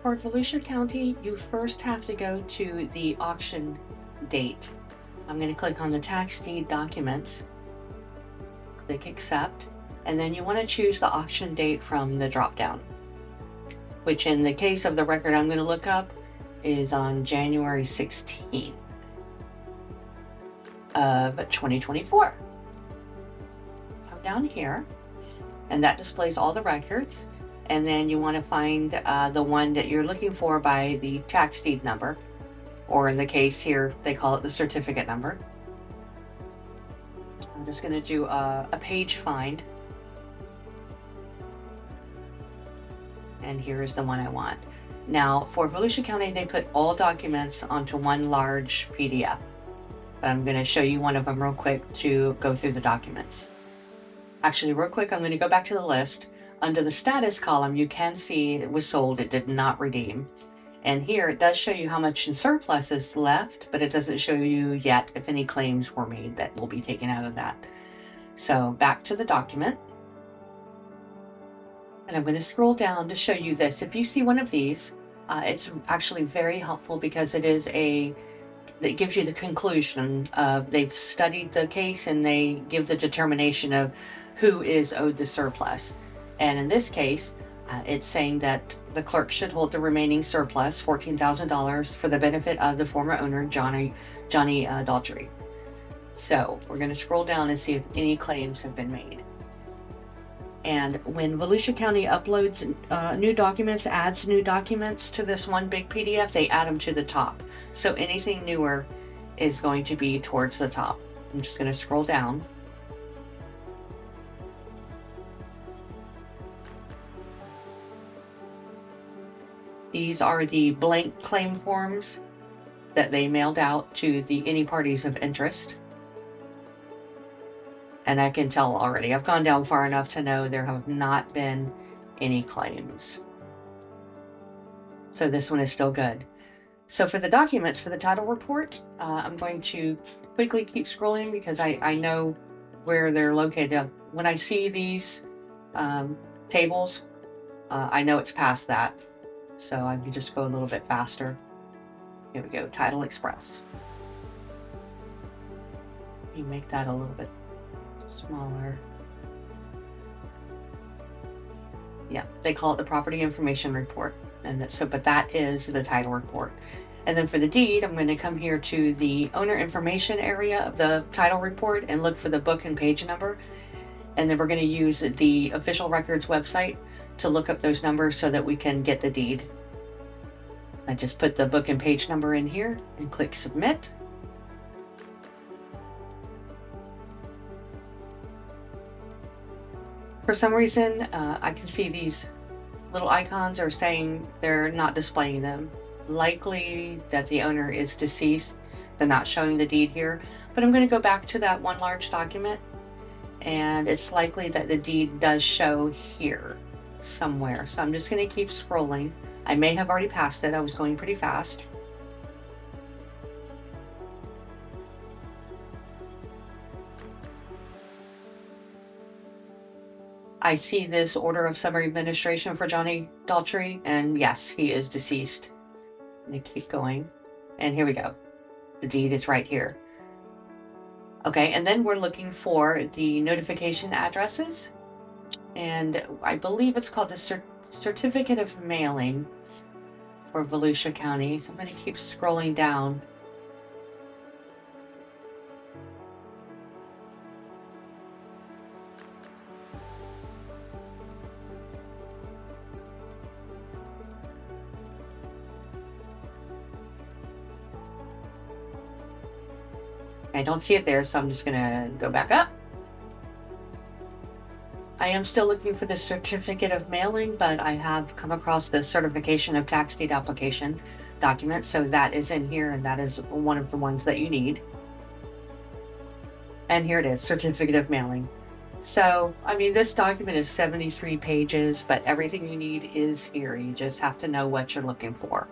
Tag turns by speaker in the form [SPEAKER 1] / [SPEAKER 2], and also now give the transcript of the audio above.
[SPEAKER 1] for Volusia County, you first have to go to the auction date. I'm going to click on the tax deed documents, click accept, and then you want to choose the auction date from the drop-down, which in the case of the record I'm going to look up is on January 16th of 2024. Come down here, and that displays all the records. And then you want to find the one that you're looking for by the tax deed number, or in the case here, they call it the certificate number. I'm just going to do a page find. And here is the one I want. Now, for Volusia County, they put all documents onto one large PDF. But I'm going to show you one of them real quick to go through the documents. Actually, real quick, I'm going to go back to the list. Under the status column, you can see it was sold, it did not redeem. And here it does show you how much in surplus is left, but it doesn't show you yet if any claims were made that will be taken out of that. So back to the document. And I'm going to scroll down to show you this. If you see one of these, it's actually very helpful because it gives you the conclusion of they've studied the case and they give the determination of who is owed the surplus. And in this case, it's saying that the clerk should hold the remaining surplus, $14,000, for the benefit of the former owner, Johnny Daltrey. So we're going to scroll down and see if any claims have been made. And when Volusia County uploads new documents, adds new documents to this one big PDF, they add them to the top. So anything newer is going to be towards the top. I'm just going to scroll down. These are the blank claim forms that they mailed out to any parties of interest. And I can tell already, I've gone down far enough to know there have not been any claims. So this one is still good. So for the documents for the title report, I'm going to quickly keep scrolling because I know where they're located. When I see these tables, I know it's past that. So I can just go a little bit faster. Here we go, Title Express. You make that a little bit smaller. Yeah, they call it the Property Information Report. And but that is the title report. And then for the deed, I'm going to come here to the owner information area of the title report and look for the book and page number. And then we're going to use the official records website to look up those numbers so that we can get the deed. I just put the book and page number in here and click submit. For some reason, I can see these little icons are saying they're not displaying them. Likely that the owner is deceased. They're not showing the deed here, but I'm going to go back to that one large document, and it's likely that the deed does show here somewhere. So I'm just going to keep scrolling. I may have already passed it. I was going pretty fast. I see this order of summary administration for Johnny Daltrey, and yes, he is deceased. I'm going to keep going. And here we go. The deed is right here. Okay, and then we're looking for the notification addresses. And I believe it's called the Certificate of Mailing for Volusia County. So I'm going to keep scrolling down. I don't see it there, so I'm just going to go back up. I am still looking for the certificate of mailing, but I have come across the certification of tax deed application document, so that is in here, and that is one of the ones that you need. And here it is, certificate of mailing. So, I mean, this document is 73 pages, but everything you need is here. You just have to know what you're looking for.